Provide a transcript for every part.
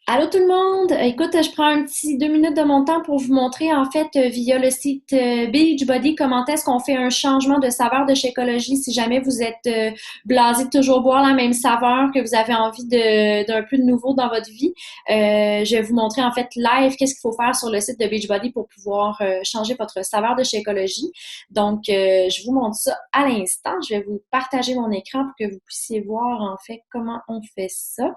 Allô tout le monde! Écoute, je prends un petit 2 minutes de mon temps pour vous montrer en fait via le site Beachbody comment est-ce qu'on fait un changement de saveur de chez Ecologie si jamais vous êtes blasé de toujours boire la même saveur, que vous avez envie d'un peu de nouveau dans votre vie. Je vais vous montrer en fait live qu'est-ce qu'il faut faire sur le site de Beachbody pour pouvoir changer votre saveur de chez Ecologie. Donc, je vous montre ça à l'instant. Je vais vous partager mon écran pour que vous puissiez voir en fait comment on fait ça.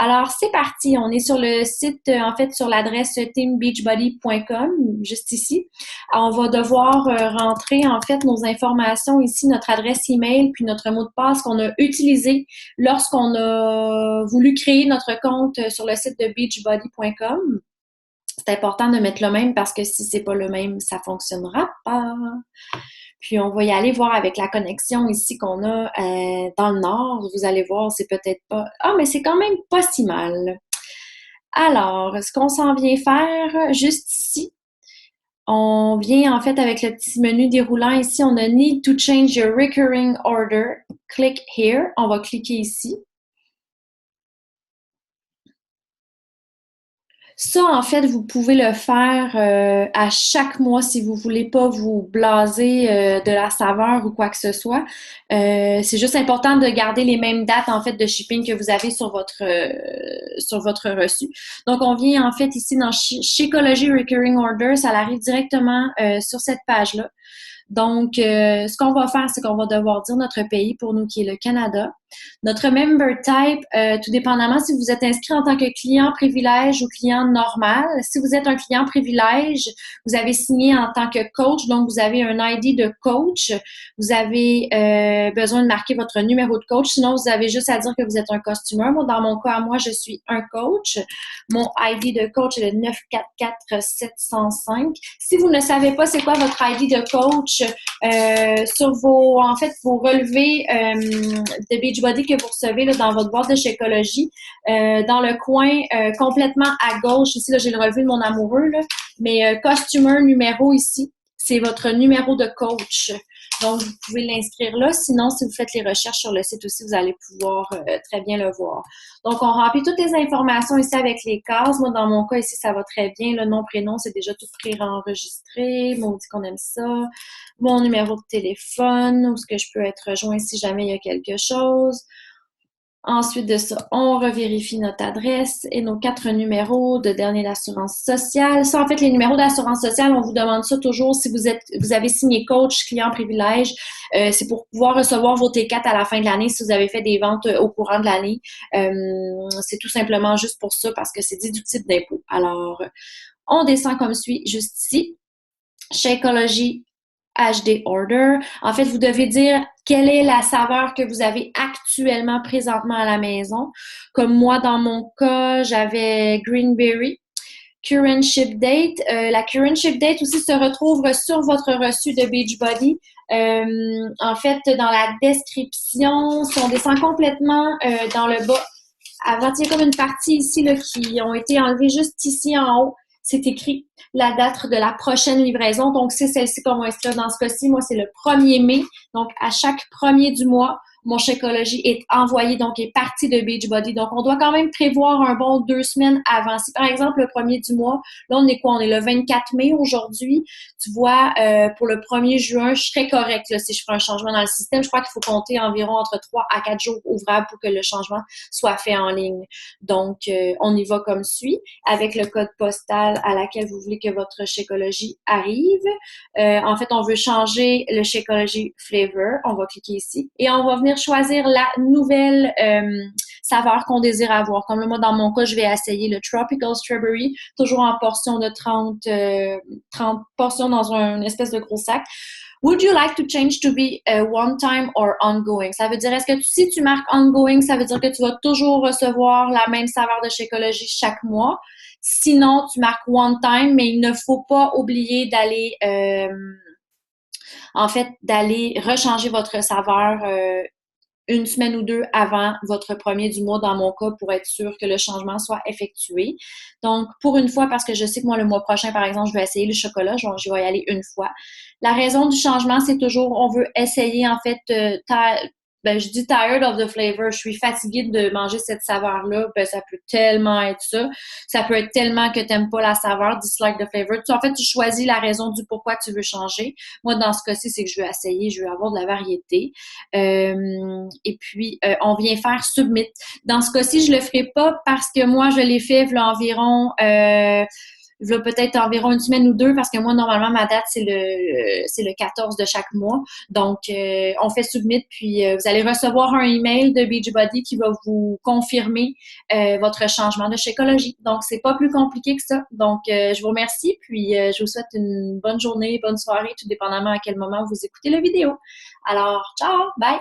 Alors, c'est parti. On est sur le site, en fait, sur l'adresse teambeachbody.com, juste ici. On va devoir rentrer, en fait, nos informations ici, notre adresse email, puis notre mot de passe qu'on a utilisé lorsqu'on a voulu créer notre compte sur le site de beachbody.com. C'est important de mettre le même parce que si c'est pas le même, ça fonctionnera pas. Puis on va y aller voir avec la connexion ici qu'on a dans le nord. Vous allez voir, c'est peut-être pas. Ah, mais c'est quand même pas si mal. Alors, ce qu'on s'en vient faire juste ici, on vient en fait avec le petit menu déroulant ici. On a Need to change your recurring order. Click here. On va cliquer ici. Ça, en fait, vous pouvez le faire à chaque mois si vous voulez pas vous blaser de la saveur ou quoi que ce soit. C'est juste important de garder les mêmes dates en fait de shipping que vous avez sur votre reçu. Donc, on vient en fait ici dans Shakeology Recurring Order, ça arrive directement sur cette page-là. Donc, ce qu'on va faire, c'est qu'on va devoir dire notre pays pour nous qui est le Canada. Notre member type, tout dépendamment si vous êtes inscrit en tant que client privilège ou client normal. Si vous êtes un client privilège, vous avez signé en tant que coach, donc vous avez un ID de coach. Vous avez besoin de marquer votre numéro de coach. Sinon, vous avez juste à dire que vous êtes un costumeur. Moi, dans mon cas, moi, je suis un coach. Mon ID de coach est le 944705. Si vous ne savez pas c'est quoi votre ID de coach, sur en fait, vos relevés de Beachbody que vous recevez là, dans votre boîte de Shakeology, dans le coin complètement à gauche, ici, là, j'ai le relevé de mon amoureux, là, mais customer numéro ici, c'est votre numéro de coach. Donc, vous pouvez l'inscrire là. Sinon, si vous faites les recherches sur le site aussi, vous allez pouvoir très bien le voir. Donc, on remplit toutes les informations ici avec les cases. Moi, dans mon cas, ici, ça va très bien. Le nom, prénom, c'est déjà tout pré-enregistré. On dit qu'on aime ça. Mon numéro de téléphone, où est-ce que je peux être rejoint si jamais il y a quelque chose. Ensuite de ça, on revérifie notre adresse et nos 4 numéros de dernier d'assurance sociale. Ça, en fait, les numéros d'assurance sociale, on vous demande ça toujours si vous avez signé coach, client privilège. C'est pour pouvoir recevoir vos T4 à la fin de l'année si vous avez fait des ventes au courant de l'année. C'est tout simplement juste pour ça parce que c'est déductible d'impôt. Alors, on descend comme suit juste ici. Shakeology HD Order. En fait, vous devez dire quelle est la saveur que vous avez actuellement présentement à la maison. Comme moi, dans mon cas, j'avais Greenberry. Current ship date. La current ship date aussi se retrouve sur votre reçu de Beachbody. En fait, dans la description, si on descend complètement dans le bas, avant, il y a comme une partie ici là, qui ont été enlevées juste ici en haut. C'est écrit la date de la prochaine livraison. Donc, c'est celle-ci qu'on va inscrire dans ce cas-ci. Moi, c'est le 1er mai. Donc, à chaque premier du mois, mon Shakeology est envoyé, donc est parti de Beachbody. Donc, on doit quand même prévoir un bon 2 semaines avant. Si, par exemple, le 1er du mois, là, on est quoi? On est le 24 mai aujourd'hui. Tu vois, pour le 1er juin, je serais correcte là, si je ferais un changement dans le système. Je crois qu'il faut compter environ entre 3 à 4 jours ouvrables pour que le changement soit fait en ligne. Donc, on y va comme suit avec le code postal à laquelle vous voulez que votre Shakeology arrive. En fait, on veut changer le Shakeology flavor. On va cliquer ici et on va venir choisir la nouvelle saveur qu'on désire avoir. Comme là, moi, dans mon cas, je vais essayer le Tropical Strawberry, toujours en portion de 30 portions dans une espèce de gros sac. Would you like to change to be one time or ongoing? Ça veut dire, est-ce que si tu marques ongoing, ça veut dire que tu vas toujours recevoir la même saveur de Shakeology chaque mois. Sinon, tu marques one time, mais il ne faut pas oublier d'aller en fait, d'aller rechanger votre saveur 1 semaine ou 2 avant votre 1er du mois, dans mon cas, pour être sûr que le changement soit effectué. Donc, pour une fois, parce que je sais que moi, le mois prochain, par exemple, je vais essayer le chocolat, je vais y aller une fois. La raison du changement, c'est toujours, on veut essayer, en fait, ben, je dis tired of the flavor. Je suis fatiguée de manger cette saveur-là. Ben, ça peut tellement être ça. Ça peut être tellement que t'aimes pas la saveur, dislike the flavor. En fait, tu choisis la raison du pourquoi tu veux changer. Moi, dans ce cas-ci, c'est que je veux essayer, je veux avoir de la variété. Et puis, on vient faire submit. Dans ce cas-ci, je le ferai pas parce que moi, je l'ai fait là, environ peut-être environ une semaine ou deux, parce que moi, normalement, ma date, c'est le 14 de chaque mois. Donc, on fait submit, puis vous allez recevoir un email de Beachbody qui va vous confirmer votre changement de Shakeology. Donc, c'est pas plus compliqué que ça. Donc, je vous remercie, puis je vous souhaite une bonne journée, bonne soirée, tout dépendamment à quel moment vous écoutez la vidéo. Alors, ciao, bye!